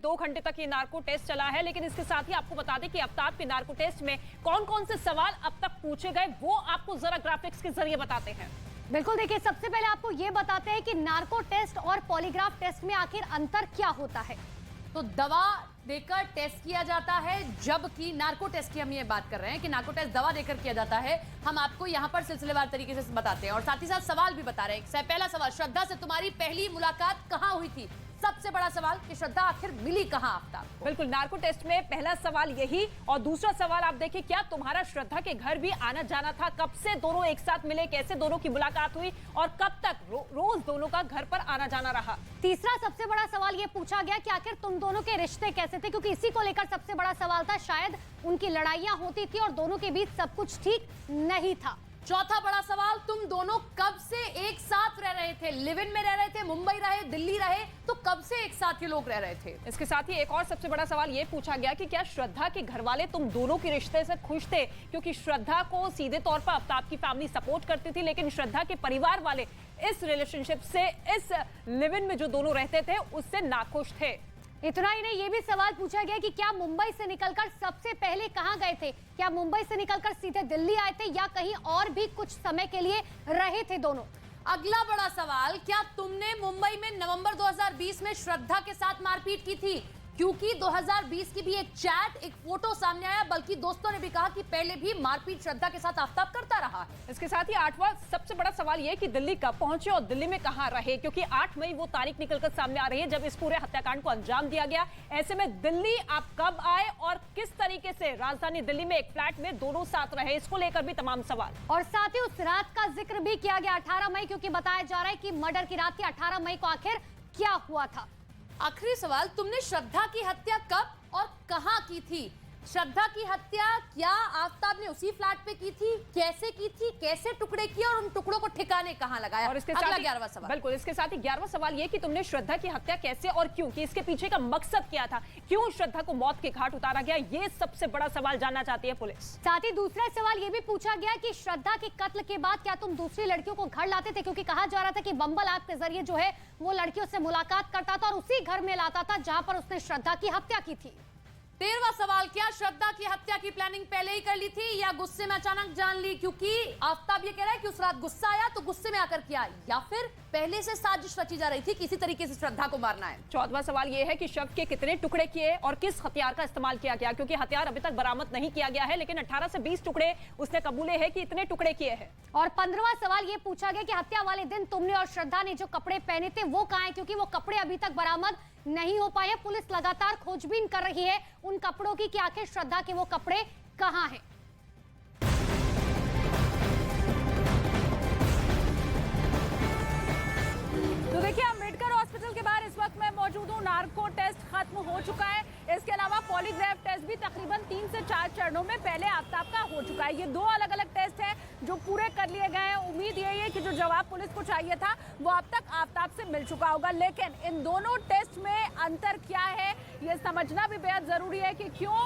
करीब 2 घंटे तक ये नार्को टेस्ट चला है, लेकिन इसके साथ ही आपको बता दें कि आफ्ताब के नार्को टेस्ट में कौन कौन से सवाल अब तक पूछे गए वो आपको जरा ग्राफिक्स के जरिए बताते हैं। बिल्कुल, देखिए सबसे पहले आपको ये बताते हैं कि नार्को टेस्ट और पॉलीग्राफ टेस्ट में आखिर अंतर क्या होता है। तो दवा देकर टेस्ट किया जाता है, जबकि नार्को टेस्ट की हम ये बात कर रहे हैं कि नार्को टेस्ट दवा देकर किया जाता है। हम आपको यहाँ पर सिलसिलेवार तरीके से बताते हैं और साथ ही साथ सवाल भी बता रहे हैं। पहला सवाल, श्रद्धा से तुम्हारी पहली मुलाकात कहाँ हुई थी? सबसे बड़ा सवाल कि श्रद्धा आखिर मिली कहाँ आफ्ताब को? बिल्कुल, नार्को टेस्ट में पहला सवाल यही, और दूसरा सवाल आप देखिए, क्या तुम्हारा श्रद्धा के घर भी आना जाना था? कब से दोनों एक साथ मिले, कैसे दोनों की मुलाकात हुई और कब तक रोज दोनों का घर पर आना जाना रहा? तीसरा सबसे बड़ा सवाल ये पूछा गया कि आखिर तुम दोनों के रिश्ते कैसे थे, क्योंकि इसी को लेकर सबसे बड़ा सवाल था। शायद उनकी लड़ाइयां होती थी और दोनों के बीच सब कुछ ठीक नहीं था। चौथा बड़ा सवाल, तुम दोनों कब से एक साथ रह रहे थे? लिव इन में रह रहे थे, मुंबई रहे, दिल्ली रहे, तो कब से एक साथ ये लोग रह रहे थे? इसके साथ ही एक और सबसे बड़ा सवाल ये पूछा गया कि क्या श्रद्धा के घर वाले तुम दोनों के रिश्ते से खुश थे? क्योंकि श्रद्धा को सीधे तौर पर आफ्ताब की फैमिली सपोर्ट करती थी, लेकिन श्रद्धा के परिवार वाले इस रिलेशनशिप से, इस लिव इन में जो दोनों रहते थे, उससे नाखुश थे। इतना ही नहीं, ये भी सवाल पूछा गया कि क्या मुंबई से निकलकर सबसे पहले कहां गए थे? क्या मुंबई से निकलकर सीधे दिल्ली आए थे या कहीं और भी कुछ समय के लिए रहे थे दोनों? अगला बड़ा सवाल, क्या तुमने मुंबई में नवंबर 2020 में श्रद्धा के साथ मारपीट की थी? क्योंकि 2020 की भी एक चैट, एक फोटो सामने आया, बल्कि दोस्तों ने भी कहा कि पहले भी मारपीट श्रद्धा के साथ आफ्ताब करता रहा है। इसके साथ ही आठवां सबसे बड़ा सवाल ये कि दिल्ली कब पहुंचे और दिल्ली में कहां रहे, क्योंकि 8 मई वो तारीख निकलकर सामने आ रही है जब इस पूरे हत्याकांड को अंजाम दिया गया। ऐसे में दिल्ली आप कब आए और किस तरीके से राजधानी दिल्ली में एक फ्लैट में दोनों साथ रहे, इसको लेकर भी तमाम सवाल। और साथ ही उस रात का जिक्र भी किया गया, 18 मई, क्योंकि बताया जा रहा है कि मर्डर की रात थी 18 मई को आखिर क्या हुआ था। आखिरी सवाल, तुमने श्रद्धा की हत्या कब और कहां की थी? श्रद्धा की हत्या क्या आफ्ताब ने उसी फ्लैट पे की थी? कैसे की थी? कैसे टुकड़े किए और उन टुकड़ों को ठिकाने कहां लगाया? और इसके अगला साथ 11वां सवाल। बिल्कुल, इसके साथ ही 11वां सवाल ये कि तुमने श्रद्धा की हत्या कैसे और क्यों की, इसके पीछे का मकसद क्या था, क्यों श्रद्धा को मौत के घाट उतारा गया, ये सबसे बड़ा सवाल जानना चाहती है पुलिस। साथ ही दूसरा सवाल ये भी पूछा गया कि श्रद्धा के कत्ल के बाद क्या तुम दूसरी लड़कियों को घर लाते थे? क्योंकि कहा जा रहा था कि बम्बल ऐप के जरिए जो है वो लड़कियों से मुलाकात करता था और उसी घर में लाता था जहां पर उसने श्रद्धा की हत्या की थी। 13वां सवाल, क्या श्रद्धा की हत्या की प्लानिंग पहले ही कर ली थी या गुस्से में अचानक जान ली? क्योंकि आफ्ताब ये कह रहा है कि उस रात गुस्सा आया तो गुस्से में आकर किया, या फिर पहले से साजिश रची जा रही थी किसी तरीके से श्रद्धा को मारना है। 14वां सवाल ये है कि शव के कितने टुकड़े किए और किस हथियार का इस्तेमाल किया गया, क्योंकि हथियार अभी तक बरामद नहीं किया गया है, लेकिन 18 से 20 टुकड़े उसने कबूले हैं कि इतने टुकड़े किए हैं। और 15वां सवाल ये पूछा गया कि हत्या वाले दिन तुमने और श्रद्धा ने जो कपड़े पहने थे वो कहां हैं? क्योंकि वो कपड़े अभी तक बरामद नहीं हो पाए। पुलिस लगातार खोजबीन कर रही है उन कपड़ों की कि आखिर श्रद्धा के वो कपड़े कहां हैं। तो देखिए, अम्बेडकर हॉस्पिटल के बाहर इस वक्त मैं मौजूद हूँ। नार्को टेस्ट खत्म हो चुका है, इसके अलावा पॉलीग्राफ टेस्ट भी तकरीबन 3 से 4 चरणों में पहले आफ्ताब का हो चुका है। ये 2 अलग अलग टेस्ट हैं जो पूरे कर लिए गए हैं। उम्मीद यही है कि जो जवाब पुलिस को चाहिए था वो अब तक आफ्ताब से मिल चुका होगा, लेकिन इन दोनों टेस्ट में अंतर क्या है ये समझना भी बेहद जरूरी है कि क्यों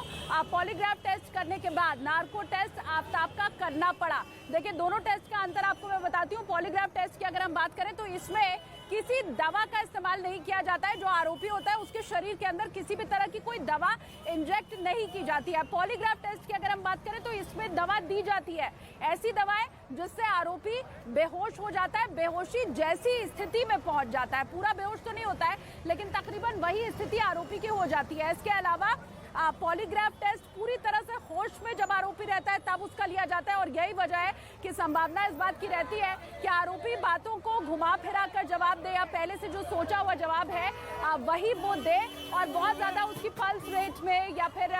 पॉलीग्राफ टेस्ट करने के बाद नार्को टेस्ट आफ्ताब का करना पड़ा। देखिए, दोनों टेस्ट का अंतर आपको मैं बताती हूँ। पॉलीग्राफ टेस्ट की अगर हम बात करें तो इसमें किसी दवा का इस्तेमाल नहीं किया जाता है। जो आरोपी होता है उसके शरीर के अंदर किसी भी तरह की कोई दवा इंजेक्ट नहीं की जाती है। पॉलीग्राफ टेस्ट की अगर हम बात करें तो इसमें दवा दी जाती है, ऐसी दवाएं जिससे आरोपी बेहोश हो जाता है, बेहोशी जैसी स्थिति में पहुंच जाता है। पूरा बेहोश तो नहीं होता है, लेकिन तकरीबन वही स्थिति आरोपी की हो जाती है। इसके अलावा पॉलीग्राफ टेस्ट पूरी तरह से होश में जब आरोपी रहता है तब उसका लिया जाता है, और यही वजह है कि संभावना इस बात की रहती है कि आरोपी बातों को घुमा फिरा कर जवाब दे, या पहले से जो सोचा हुआ जवाब है वही वो दे, और बहुत ज्यादा उसकी पल्स रेट में या फिर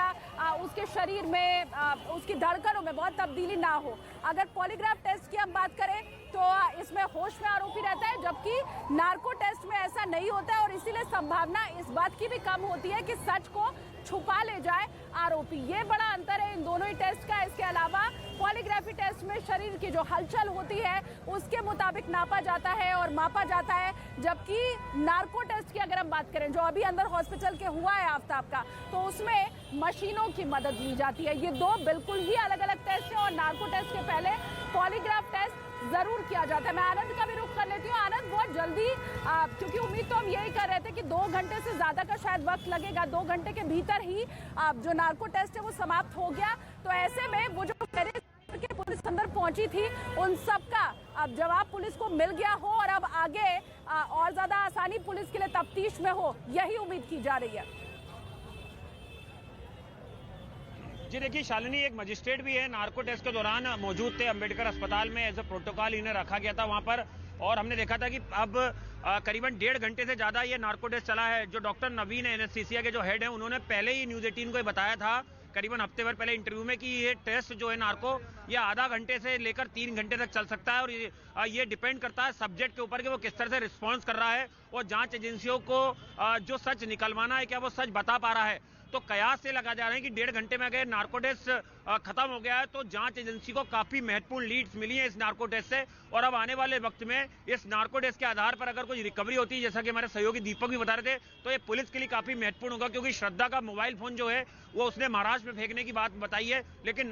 उसके शरीर में, उसकी धड़कनों में बहुत तब्दीली ना हो। अगर पॉलीग्राफ टेस्ट की हम बात करें तो इसमें होश में आरोपी रहता है, जबकि नार्को टेस्ट में ऐसा नहीं होता है, और इसीलिए संभावना इस बात की भी कम होती है कि सच को छुपा ले जाए आरोपी। ये बड़ा अंतर है इन दोनों ही टेस्ट का। इसके अलावा पॉलीग्राफी टेस्ट में शरीर की जो हलचल होती है उसके मुताबिक नापा जाता है और मापा जाता है, जबकि नार्को टेस्ट की अगर हम बात करें जो अभी अंदर हॉस्पिटल के हुआ है आफ्ताब का, तो उसमें मशीनों की मदद ली जाती है। ये 2 बिल्कुल ही अलग अलग टेस्ट है, और नार्को टेस्ट के पहले पॉलीग्राफ टेस्ट जरूर किया जाता है। मैं आनंद का भी रुख कर लेती हूँ। आनंद, बहुत जल्दी, क्योंकि उम्मीद तो हम यही कर रहे थे कि 2 घंटे से ज्यादा का शायद वक्त लगेगा, 2 घंटे के भीतर ही जो नार्को टेस्ट है वो समाप्त हो गया। तो ऐसे में वो जो के पुलिस अंदर पहुंची थी, उन सब का अब जवाब पुलिस को मिल गया हो और अब आगे और ज्यादा आसानी पुलिस के लिए तफ्तीश में हो, यही उम्मीद की जा रही है। जी देखिए शालिनी, एक मजिस्ट्रेट भी है नार्को टेस्ट के दौरान मौजूद थे अंबेडकर अस्पताल में, एज ए प्रोटोकॉल इन्हें रखा गया था वहां पर। और हमने देखा था कि अब करीबन 1.5 घंटे से ज्यादा ये नार्को टेस्ट चला है। जो डॉक्टर नवीन एनेस्थीसिया के जो हेड हैं, उन्होंने पहले ही न्यूज 18 को बताया था करीबन हफ्ते भर पहले इंटरव्यू में कि ये टेस्ट जो है नार्को, ये आधा घंटे से लेकर 3 घंटे तक चल सकता है। और ये डिपेंड करता है सब्जेक्ट के ऊपर कि वो किस तरह से रिस्पॉन्स कर रहा है और जांच एजेंसियों को जो सच निकलवाना है क्या वो सच बता पा रहा है। तो कयास से लगा जा रहे हैं कि 1.5 घंटे में अगर नार्को टेस्ट खत्म हो गया है तो जांच एजेंसी को काफी महत्वपूर्ण लीड्स मिली है इस नार्को टेस्ट से। और अब आने वाले वक्त में इस नार्को टेस्ट के आधार पर अगर कोई रिकवरी होती है, जैसा कि हमारे सहयोगी दीपक भी बता रहे थे, तो ये पुलिस के लिए काफी महत्वपूर्ण होगा, क्योंकि श्रद्धा का मोबाइल फोन जो है वो उसने महाराष्ट्र में फेंकने की बात बताई है, लेकिन